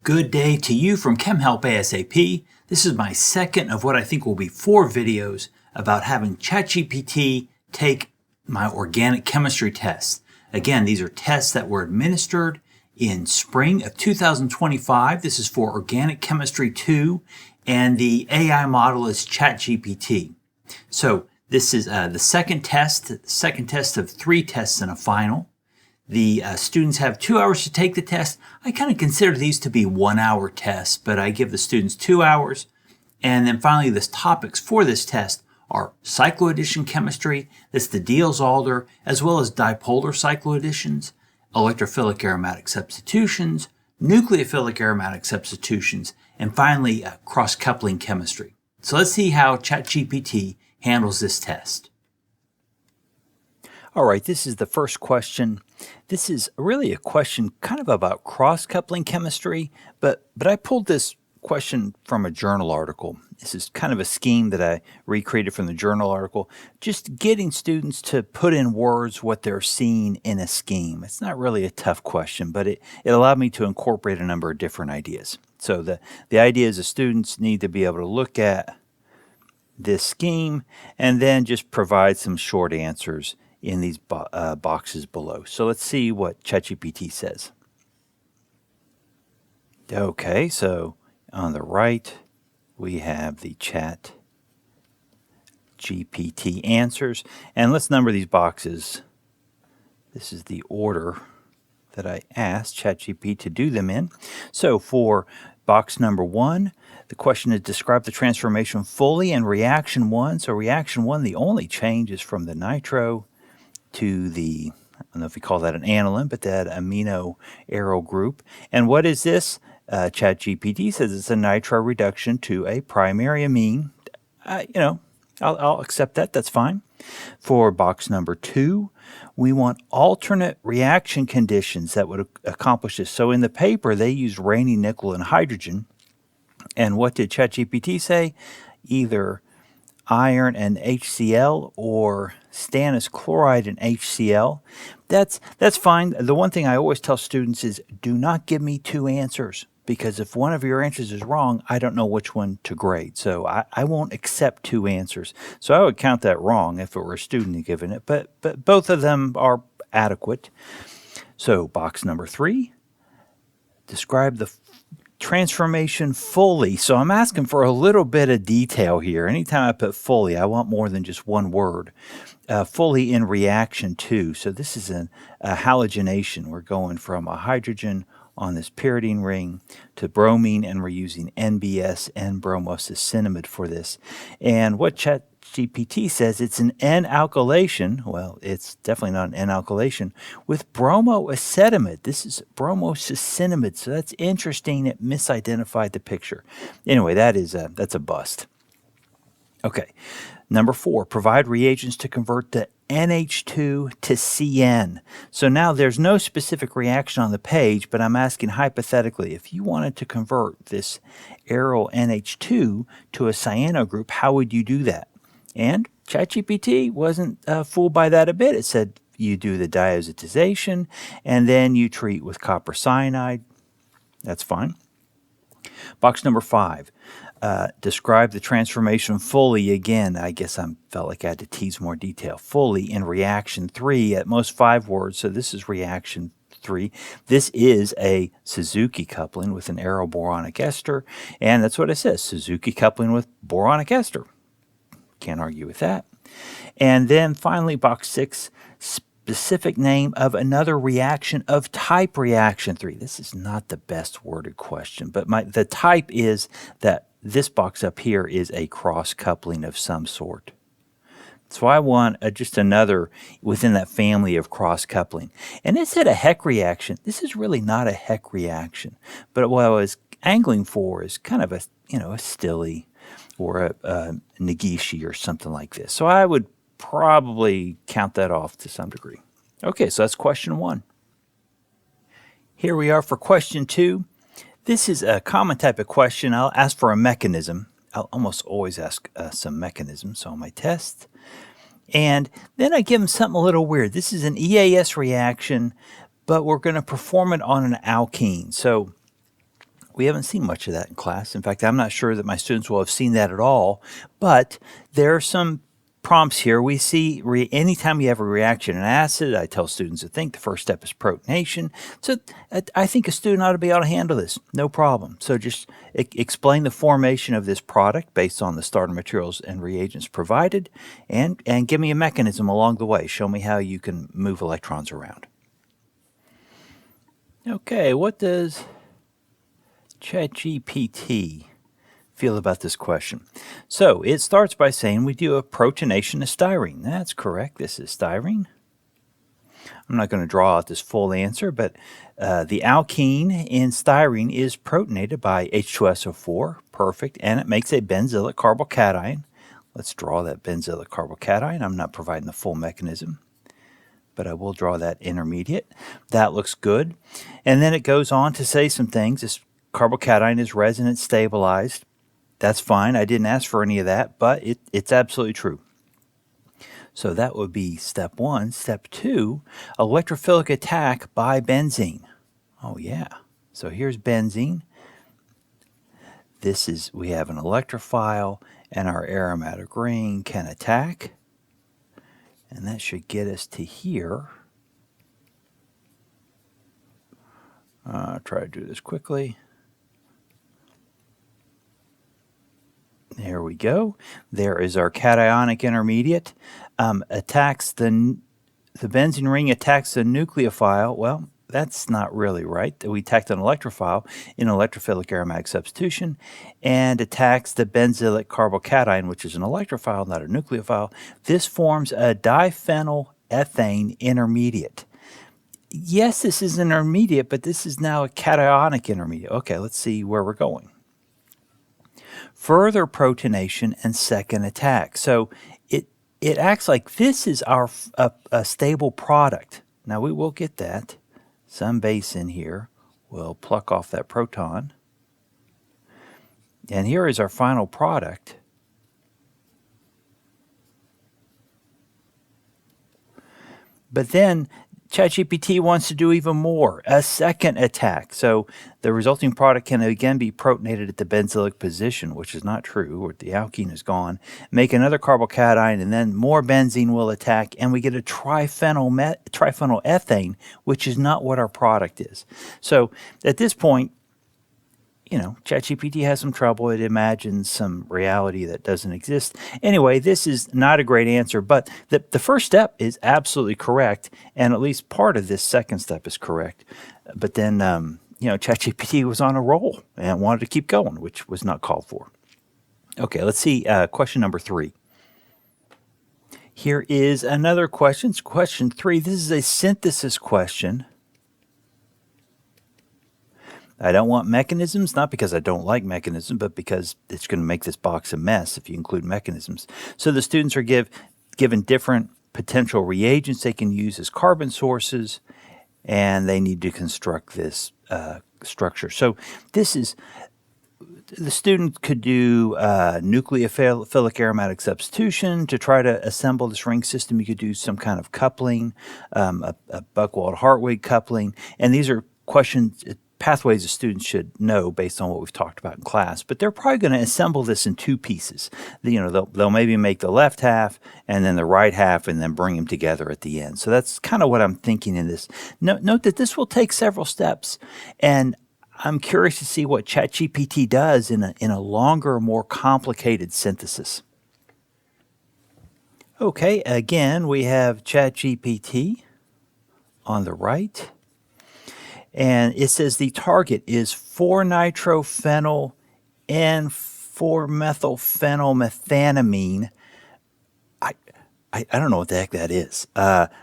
Good day to you from Chem Help ASAP. This is my second of what I think will be 4 videos about having ChatGPT take my organic chemistry tests. Again, these are tests that were administered in spring of 2025. This is for Organic Chemistry 2, and the AI model is ChatGPT. So this is the second test of 3 tests and a final. The students have 2 hours to take the test. I kind of consider these to be 1-hour tests, but I give the students 2 hours. And then finally, the topics for this test are cycloaddition chemistry, that's the Diels-Alder, as well as dipolar cycloadditions, electrophilic aromatic substitutions, nucleophilic aromatic substitutions, and finally, cross-coupling chemistry. So let's see how ChatGPT handles this test. All right, this is the first question. This is really a question kind of about cross-coupling chemistry, but I pulled this question from a journal article. This is kind of a scheme that I recreated from the journal article, just getting students to put in words what they're seeing in a scheme. It's not really a tough question, but it allowed me to incorporate a number of different ideas. So the idea is the students need to be able to look at this scheme and then just provide some short answers in these boxes below. So let's see what ChatGPT says. Okay, so on the right, we have the ChatGPT answers. And let's number these boxes. This is the order that I asked ChatGPT to do them in. So for box number 1, the question is describe the transformation fully in reaction 1. So reaction 1, the only change is from the nitro to the, I don't know if we call that an aniline, but that amino aryl group. And what is this? ChatGPT says it's a nitro reduction to a primary amine. I'll accept that. That's fine. For box number 2, we want alternate reaction conditions that would accomplish this. So in the paper, they used Raney, nickel, and hydrogen. And what did ChatGPT say? Either iron and HCl or stannous chloride and HCl. That's fine. The one thing I always tell students is do not give me 2 answers, because if one of your answers is wrong, I don't know which one to grade. So I won't accept 2 answers. So I would count that wrong if it were a student giving it, but both of them are adequate. So box number 3, describe the transformation fully. So I'm asking for a little bit of detail here. Anytime I put fully, I want more than just one word. Fully in reaction 2. So this is a halogenation. We're going from a hydrogen on this pyridine ring to bromine, and we're using NBS, N-bromosuccinimide for this. And what ChatGPT says, it's an N-alkylation. Well, it's definitely not an N-alkylation with bromoacetamide. This is bromosuccinimide. So that's interesting. It misidentified the picture. Anyway, that's a bust. Okay. Number 4, provide reagents to convert the NH2 to CN. So now there's no specific reaction on the page, but I'm asking hypothetically, if you wanted to convert this aryl NH2 to a cyano group, how would you do that? And ChatGPT wasn't fooled by that a bit. It said you do the diazotization, and then you treat with copper cyanide. That's fine. Box number 5. Describe the transformation fully. Again, I guess I felt like I had to tease more detail. Fully in reaction 3, at most 5 words. So this is reaction 3. This is a Suzuki coupling with an aryl boronic ester. And that's what it says, Suzuki coupling with boronic ester. Can't argue with that. And then finally, box 6, specific name of another reaction of type reaction 3. This is not the best worded question, but the type is that this box up here is a cross-coupling of some sort. So I want just another within that family of cross-coupling. And it said a Heck reaction. This is really not a Heck reaction. But what I was angling for is kind of a Stille or a Negishi or something like this. So I would probably count that off to some degree. Okay, so that's question 1. Here we are for question 2. This is a common type of question. I'll ask for a mechanism. I'll almost always ask some mechanisms on my test. And then I give them something a little weird. This is an EAS reaction, but we're going to perform it on an alkene. So We haven't seen much of that in class. In fact, I'm not sure that my students will have seen that at all, but there are some prompts here. We see anytime you have a reaction in acid, I tell students to think the first step is protonation. So I think a student ought to be able to handle this, no problem. So just explain the formation of this product based on the starter materials and reagents provided, and give me a mechanism along the way. Show me how you can move electrons around. Okay, what does ChatGPT feel about this question? So it starts by saying we do a protonation of styrene. That's correct. This is styrene. I'm not going to draw out this full answer, but the alkene in styrene is protonated by H2SO4. Perfect. And it makes a benzylic carbocation. Let's draw that benzylic carbocation. I'm not providing the full mechanism, but I will draw that intermediate. That looks good. And then it goes on to say some things. This carbocation is resonance stabilized. That's fine. I didn't ask for any of that, but it's absolutely true. So that would be step 1. Step 2, electrophilic attack by benzene. Oh yeah. So here's benzene. We have an electrophile, and our aromatic ring can attack. And that should get us to here. I'll try to do this quickly. There we go. There is our cationic intermediate. Attacks the benzene ring attacks the nucleophile. Well, that's not really right. We attacked an electrophile in electrophilic aromatic substitution, and attacks the benzylic carbocation, which is an electrophile, not a nucleophile. This forms a diphenylethane intermediate. Yes, this is an intermediate, but this is now a cationic intermediate. Okay, let's see where we're going. Further protonation and second attack. So it acts like this is a stable product. Now we will get that. Some base in here. We'll pluck off that proton. And here is our final product. But then ChatGPT wants to do even more, a second attack. So the resulting product can again be protonated at the benzylic position, which is not true, or the alkene is gone. Make another carbocation, and then more benzene will attack, and we get a triphenylethane, which is not what our product is. So at this point, ChatGPT has some trouble. It imagines some reality that doesn't exist. Anyway, this is not a great answer, but the first step is absolutely correct, and at least part of this second step is correct. But then, ChatGPT was on a roll and wanted to keep going, which was not called for. Okay, let's see question number 3. Here is another question. It's question 3. This is a synthesis question. I don't want mechanisms, not because I don't like mechanisms, but because it's going to make this box a mess if you include mechanisms. So the students are given different potential reagents they can use as carbon sources, and they need to construct this structure. So the student could do nucleophilic aromatic substitution to try to assemble this ring system. You could do some kind of coupling, a Buchwald-Hartwig coupling, and these are pathways a student should know based on what we've talked about in class. But they're probably going to assemble this in 2 pieces. They'll maybe make the left half and then the right half, and then bring them together at the end. So that's kind of what I'm thinking in this. Note that this will take several steps, and I'm curious to see what ChatGPT does in a longer, more complicated synthesis. Okay, again, we have ChatGPT on the right. And it says the target is 4-nitrophenyl and 4-methylphenylmethanamine. I don't know what the heck that is. But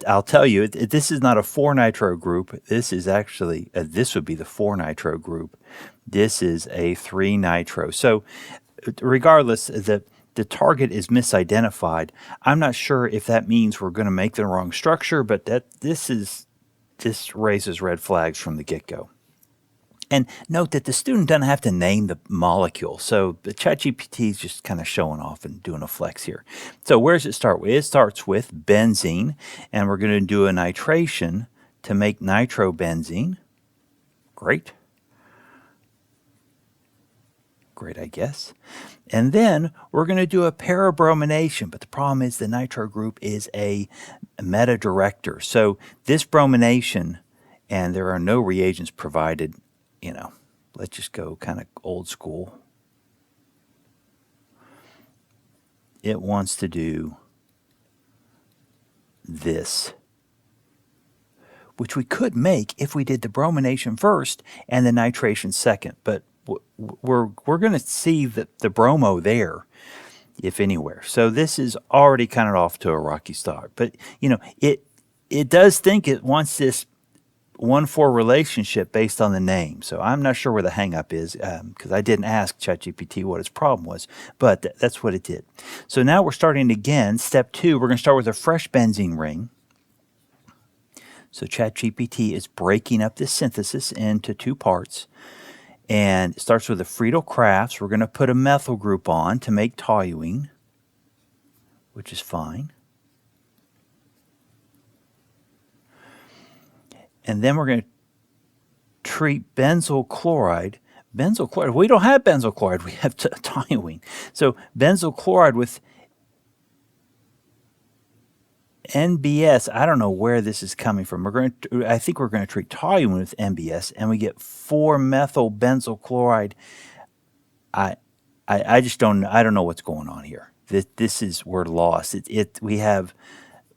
I'll tell you, this is not a 4-nitro group. This is actually, this would be the 4-nitro group. This is a 3-nitro. So regardless, the target is misidentified. I'm not sure if that means we're going to make the wrong structure, but this raises red flags from the get-go. And note that the student doesn't have to name the molecule. So the ChatGPT is just kind of showing off and doing a flex here. So where does it start with? It starts with benzene, and we're going to do a nitration to make nitrobenzene. Great. great, I guess. And then we're going to do a parabromination, but the problem is the nitro group is a meta-director. So this bromination, and there are no reagents provided, let's just go kind of old school. It wants to do this, which we could make if we did the bromination first and the nitration second. But we're going to see the bromo there, if anywhere. So this is already kind of off to a rocky start. But, it does think it wants this 1-4 relationship based on the name. So I'm not sure where the hang-up is because I didn't ask ChatGPT what its problem was, but that's what it did. So now we're starting again. Step 2, we're going to start with a fresh benzene ring. So ChatGPT is breaking up this synthesis into 2 parts. And it starts with a Friedel-Crafts. We're going to put a methyl group on to make toluene, which is fine. And then we're going to treat benzyl chloride. Benzyl chloride, we don't have benzyl chloride, we have toluene. So benzyl chloride with NBS, I don't know where this is coming from. I think we're going to treat toluene with NBS, and we get 4-methyl benzyl chloride. I just don't know what's going on here. We're lost. We have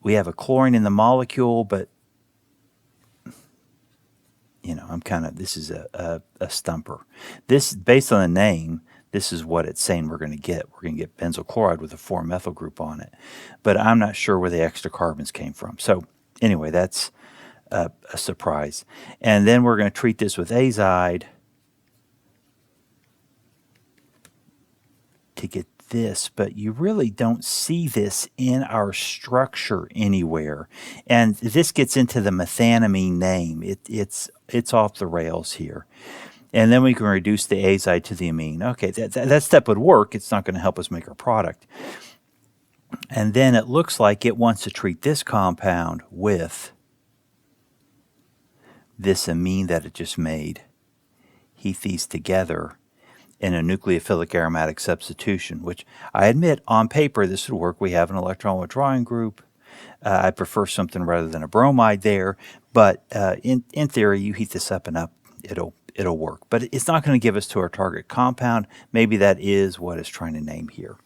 a chlorine in the molecule, but this is a stumper. This, based on the name, this is what it's saying we're going to get. We're going to get benzyl chloride with a 4-methyl group on it. But I'm not sure where the extra carbons came from. So anyway, that's a surprise. And then we're going to treat this with azide to get this, but you really don't see this in our structure anywhere. And this gets into the methanamine name. It's off the rails here. And then we can reduce the azide to the amine. Okay, that step would work. It's not going to help us make our product. And then it looks like it wants to treat this compound with this amine that it just made. Heat these together in a nucleophilic aromatic substitution, which I admit on paper this would work. We have an electron withdrawing group. I prefer something rather than a bromide there, but in theory, you heat this up and up, it'll work. But it's not going to give us to our target compound. Maybe that is what it's trying to name here.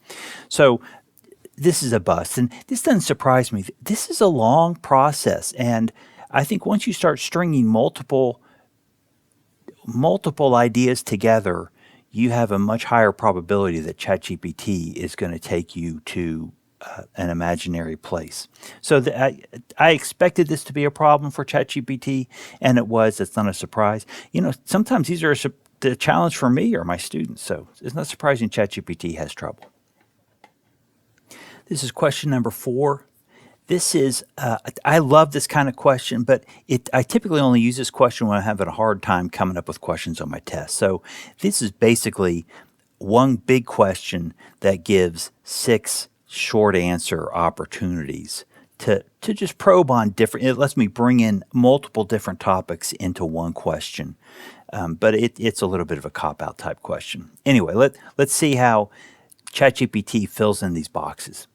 So this is a bust, and this doesn't surprise me. This is a long process, and I think once you start stringing multiple ideas together, you have a much higher probability that ChatGPT is going to take you to an imaginary place. So I expected this to be a problem for ChatGPT, and it was. It's not a surprise. Sometimes these are the challenge for me or my students, so it's not surprising ChatGPT has trouble. This is question number 4. This is, I love this kind of question, but I typically only use this question when I'm having a hard time coming up with questions on my test. So this is basically one big question that gives 6 short answer opportunities to just probe on different. It lets me bring in multiple different topics into one question, but it's a little bit of a cop-out type question. Anyway, let's see how ChatGPT fills in these boxes.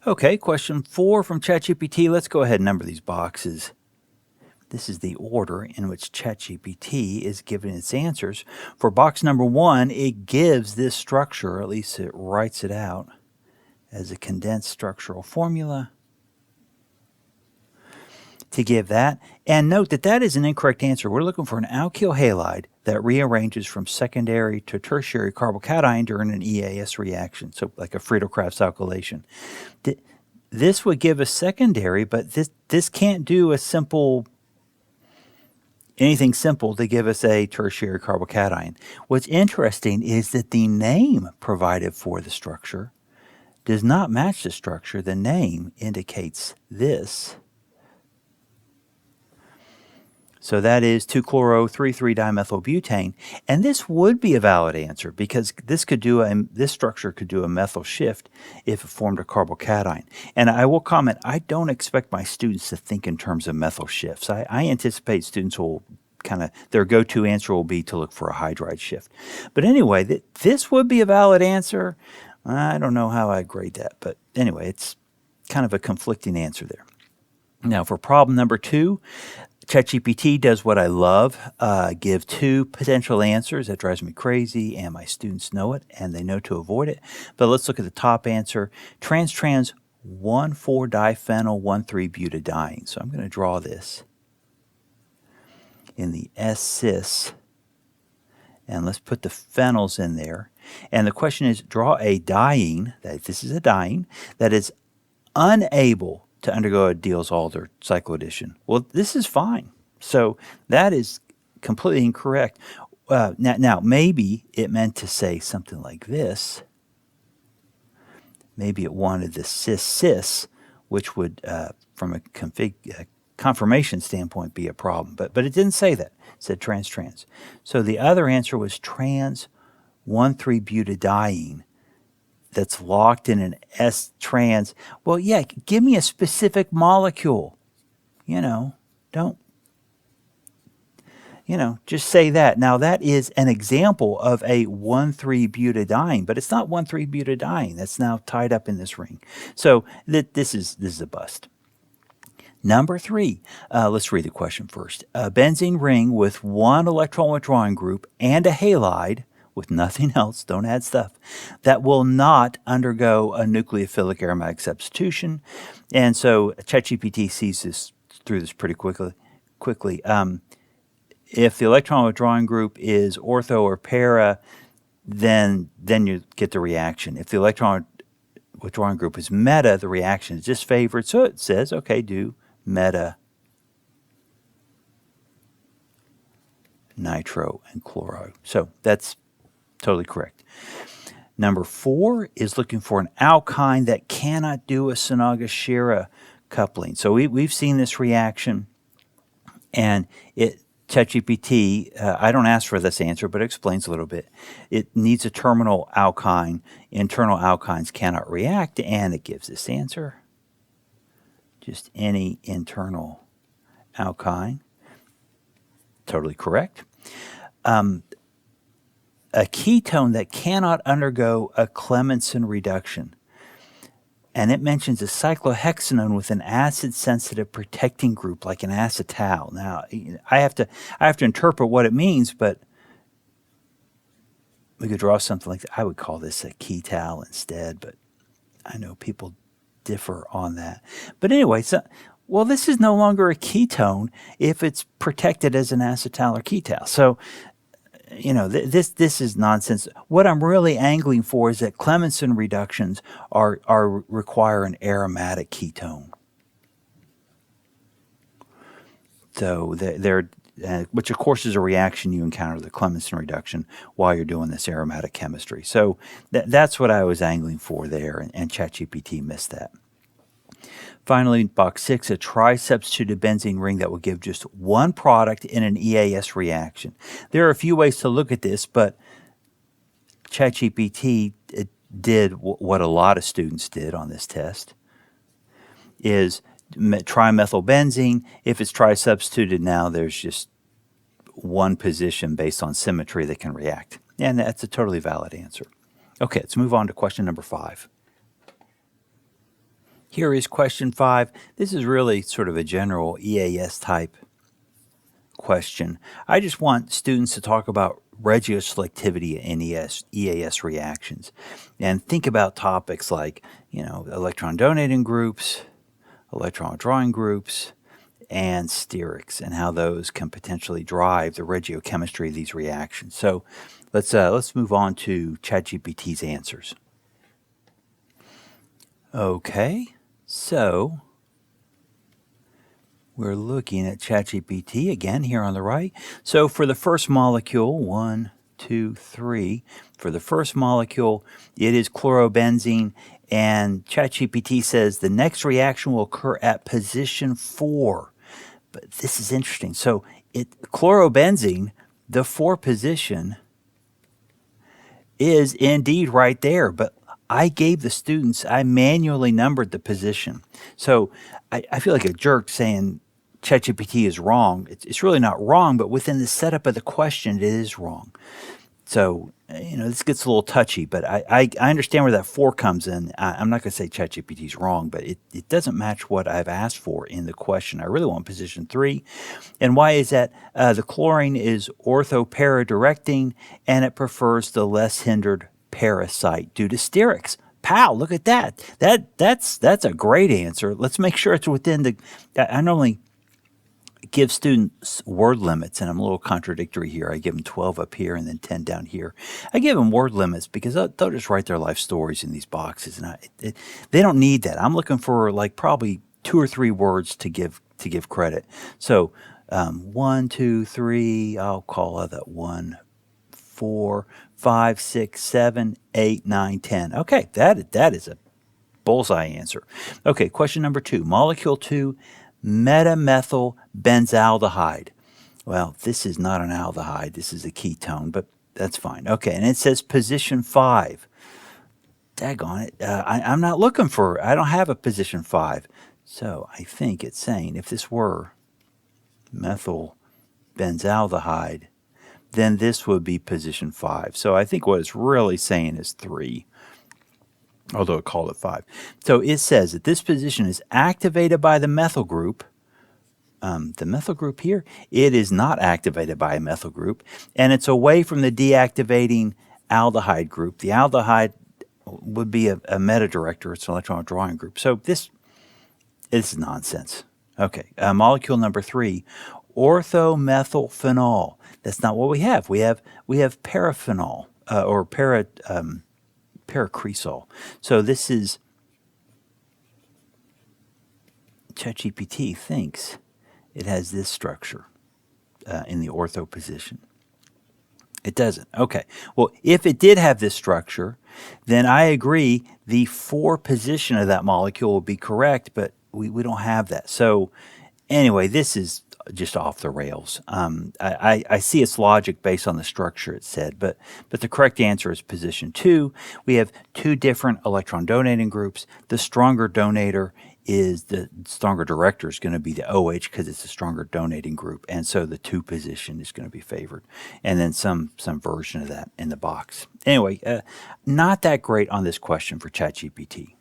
Okay, question 4 from ChatGPT. Let's go ahead and number these boxes. This is the order in which ChatGPT is giving its answers. For box number 1, it gives this structure, or at least it writes it out, as a condensed structural formula to give that. And note that is an incorrect answer. We're looking for an alkyl halide that rearranges from secondary to tertiary carbocation during an EAS reaction, so like a Friedel-Crafts alkylation. This would give a secondary, but this can't do anything simple to give us a tertiary carbocation. What's interesting is that the name provided for the structure does not match the structure. The name indicates this. So that is 2-chloro-3,3-dimethylbutane. And this would be a valid answer because this structure could do a methyl shift if it formed a carbocation. And I will comment, I don't expect my students to think in terms of methyl shifts. I anticipate students will their go-to answer will be to look for a hydride shift. But anyway, this would be a valid answer. I don't know how I'd grade that, but anyway, it's kind of a conflicting answer there. Now, for problem number 2, ChatGPT does what I love, give 2 potential answers. That drives me crazy, and my students know it, and they know to avoid it. But let's look at the top answer. Trans-trans 1,4-diphenyl 1,3-butadiene. So I'm going to draw this in the S-cis, and let's put the phenols in there. And the question is, draw a diene, this is a diene, that is unable to undergo a Diels-Alder cycloaddition. Well, this is fine. So that is completely incorrect. Now, maybe it meant to say something like this. Maybe it wanted the cis-cis, which would, from a conformation standpoint, be a problem. But it didn't say that. It said trans-trans. So the other answer was trans 1,3-butadiene. That's locked in an S-trans. Well, yeah, give me a specific molecule. Don't, just say that. Now, that is an example of a 1,3-butadiene, but it's not 1,3-butadiene. That's now tied up in this ring. So this is a bust. Number 3, let's read the question first. A benzene ring with 1 electron withdrawing group and a halide with nothing else, don't add stuff, that will not undergo a nucleophilic aromatic substitution. And so ChatGPT sees through this pretty quickly. If the electron withdrawing group is ortho or para, then you get the reaction. If the electron withdrawing group is meta, the reaction is disfavored. So it says, okay, do meta nitro and chloro. So that's totally correct. Number 4 is looking for an alkyne that cannot do a Sinaga-Shira coupling. So we've seen this reaction, and ChatGPT, I don't ask for this answer, but it explains a little bit. It needs a terminal alkyne. Internal alkynes cannot react, and it gives this answer. Just any internal alkyne. Totally correct. A ketone that cannot undergo a Clemmensen reduction. And it mentions a cyclohexanone with an acid-sensitive protecting group like an acetal. Now, I have to interpret what it means, but we could draw something like that. I would call this a ketal instead, but I know people differ on that. But anyway, this is no longer a ketone if it's protected as an acetal or ketal. So, this is nonsense. What I'm really angling for is that Clemmensen reductions require an aromatic ketone. So they're which of course is a reaction you encounter, the Clemmensen reduction, while you're doing this aromatic chemistry. So that's what I was angling for there, and ChatGPT missed that. Finally, box 6, a tri-substituted benzene ring that will give just 1 product in an EAS reaction. There are a few ways to look at this, but ChatGPT did what a lot of students did on this test, is trimethylbenzene. If it's tri-substituted now, there's just 1 position based on symmetry that can react. And that's a totally valid answer. Okay, let's move on to question number 5. Here is question 5. This is really sort of a general EAS type question. I just want students to talk about regioselectivity in EAS reactions and think about topics like, electron donating groups, electron withdrawing groups, and sterics, and how those can potentially drive the regiochemistry of these reactions. So let's move on to ChatGPT's answers. Okay. So we're looking at ChatGPT again here on the right. So for the first molecule, 1, 2, 3, for the first molecule, it is chlorobenzene, and ChatGPT says the next reaction will occur at position 4. But this is interesting. So chlorobenzene, the 4 position, is indeed right there, but I gave the students, I manually numbered the position. So I feel like a jerk saying ChatGPT is wrong. It's really not wrong, but within the setup of the question, it is wrong. So, this gets a little touchy, but I understand where that 4 comes in. I'm not going to say ChatGPT is wrong, but it doesn't match what I've asked for in the question. I really want position 3. And why is that? The chlorine is ortho-para-directing, and it prefers the less hindered parasite due to sterics. Pow, look at that. That's a great answer. Let's make sure it's within the... I normally give students word limits, and I'm a little contradictory here. I give them 12 up here and then 10 down here. I give them word limits because they'll just write their life stories in these boxes, and they don't need that. I'm looking for like probably 2 or 3 words to give credit. So 1, 2, 3. I'll call that 1, 4, 5, 6, 7, 8, 9, 10. Okay, that is a bullseye answer. Okay, question number 2. Molecule 2. Metamethyl benzaldehyde. Well, this is not an aldehyde. This is a ketone, but that's fine. Okay, and it says position 5. Daggone it. I'm not looking for, I don't have a position 5. So I think it's saying if this were methyl benzaldehyde, then this would be position 5. So I think what it's really saying is 3. Although it called it 5. So it says that this position is activated by the methyl group. The methyl group here, it is not activated by a methyl group, and it's away from the deactivating aldehyde group. The aldehyde would be a meta-director. It's an electron withdrawing group. So this is nonsense. Okay, molecule number 3, orthomethylphenol. That's not what we have. We have paraphenol or paracresol. So this is, ChatGPT thinks it has this structure in the ortho position. It doesn't. Okay. Well, if it did have this structure, then I agree the 4 position of that molecule would be correct, but we don't have that. So anyway, this is just off the rails. I see its logic based on the structure it said, but the correct answer is position 2. We have 2 different electron donating groups. The stronger donator is the stronger director is going to be the OH because it's a stronger donating group, and so the 2 position is going to be favored, and then some version of that in the box. Anyway, not that great on this question for ChatGPT.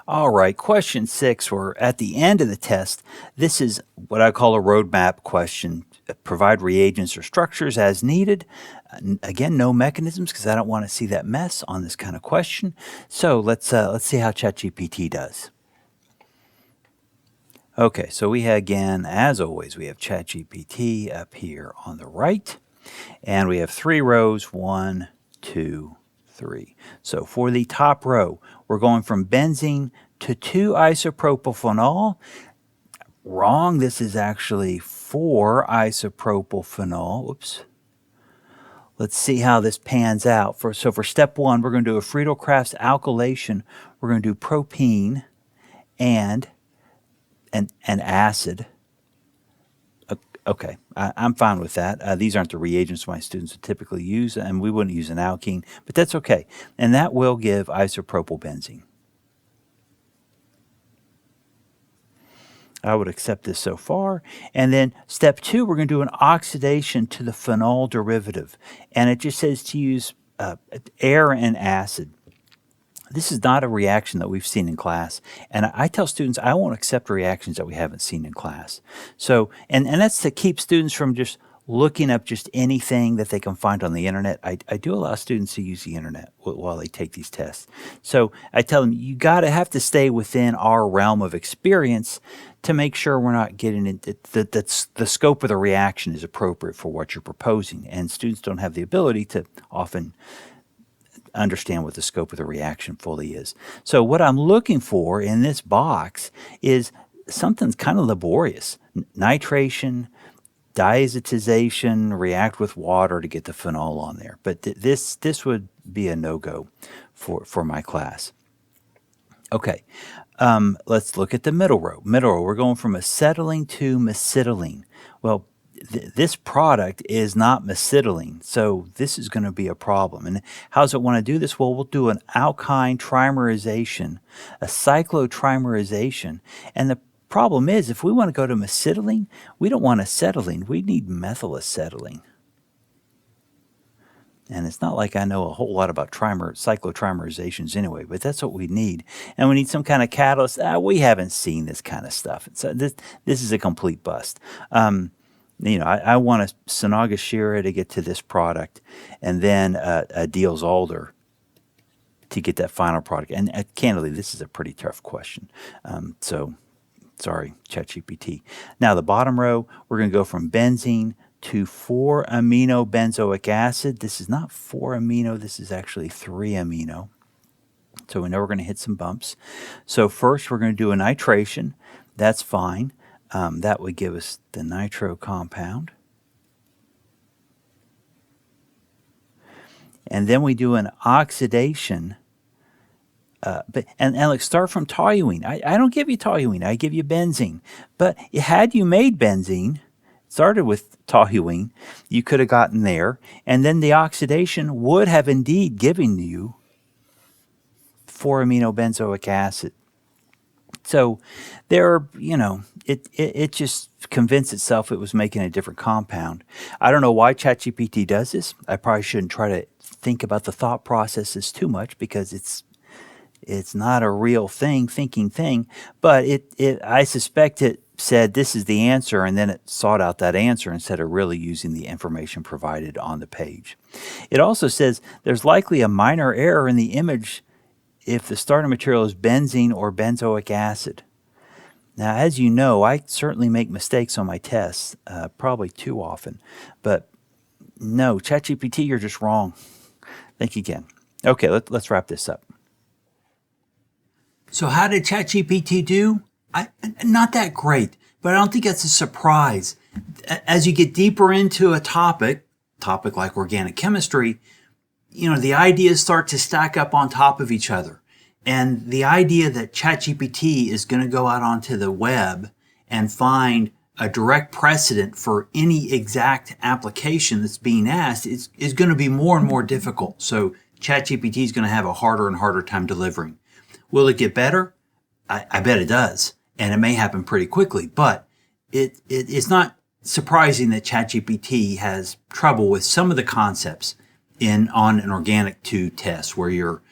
All right, question 6, we're at the end of the test. This is what I call a roadmap question. Provide reagents or structures as needed. Again, no mechanisms because I don't want to see that mess on this kind of question. So let's see how ChatGPT does. Okay, so we have, again, as always, we have ChatGPT up here on the right. And we have 3 rows, 1, 2, 3. So for the top row, we're going from benzene to 2-isopropylphenol. Wrong, this is actually 4-isopropylphenol. Oops. Let's see how this pans out. So for step 1, we're going to do a Friedel-Crafts alkylation. We're going to do propene and an acid. Okay, I'm fine with that. These aren't the reagents my students would typically use, and we wouldn't use an alkene, but that's okay. And that will give isopropylbenzene. I would accept this so far. And then step 2, we're going to do an oxidation to the phenol derivative. And it just says to use air and acid. This is not a reaction that we've seen in class. And I tell students I won't accept reactions that we haven't seen in class. So, and that's to keep students from just looking up just anything that they can find on the internet. I do allow students to use the internet while they take these tests. So I tell them you have to stay within our realm of experience to make sure we're not getting into that the scope of the reaction is appropriate for what you're proposing. And students don't have the ability to often understand what the scope of the reaction fully is. So what I'm looking for in this box is something kind of laborious. Nitration, diazotization, react with water to get the phenol on there. But this would be a no-go for my class. Okay, let's look at the middle row. Middle row, we're going from acetylene to mesitylene. Well, this product is not mesitylene, so this is going to be a problem. And how does it want to do this? Well, we'll do an alkyne trimerization, a cyclotrimerization, and the problem is, if we want to go to acetylene, we don't want acetylene. We need methylacetylene. And it's not like I know a whole lot about cyclotrimerizations anyway, but that's what we need. And we need some kind of catalyst. We haven't seen this kind of stuff. So this is a complete bust. I want a Sonogashira to get to this product, and then a Diels-Alder to get that final product. And candidly, this is a pretty tough question. So sorry, ChatGPT. Now, the bottom row, we're going to go from benzene to 4-amino benzoic acid. This is not 4-amino. This is actually 3-amino. So we know we're going to hit some bumps. So first, we're going to do a nitration. That's fine. That would give us the nitro compound. And then we do an oxidation. And let's start from toluene. I don't give you toluene. I give you benzene. But had you made benzene, started with toluene, you could have gotten there. And then the oxidation would have indeed given you 4-amino benzoic acid. So it just convinced itself it was making a different compound. I don't know why ChatGPT does this. I probably shouldn't try to think about the thought processes too much, because it's not a real thinking thing. But I suspect it said this is the answer, and then it sought out that answer instead of really using the information provided on the page. It also says there's likely a minor error in the image if the starting material is benzene or benzoic acid. Now, as you know, I certainly make mistakes on my tests, probably too often. But no, ChatGPT, you're just wrong. Think again. Okay, let's wrap this up. So how did ChatGPT do? Not that great, but I don't think that's a surprise. As you get deeper into a topic like organic chemistry, the ideas start to stack up on top of each other. And the idea that ChatGPT is going to go out onto the web and find a direct precedent for any exact application that's being asked is going to be more and more difficult. So ChatGPT is going to have a harder and harder time delivering. Will it get better? I bet it does. And it may happen pretty quickly. But it's not surprising that ChatGPT has trouble with some of the concepts on an organic 2 test, where you're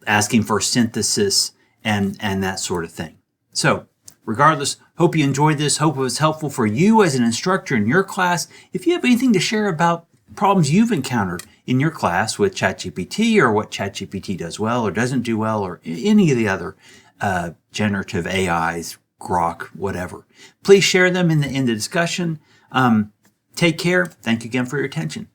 asking for synthesis and that sort of thing. So regardless, hope you enjoyed this. Hope it was helpful for you as an instructor in your class. If you have anything to share about problems you've encountered in your class with ChatGPT, or what ChatGPT does well or doesn't do well, or any of the other generative AIs, Grok, whatever, please share them in the discussion. Take care. Thank you again for your attention.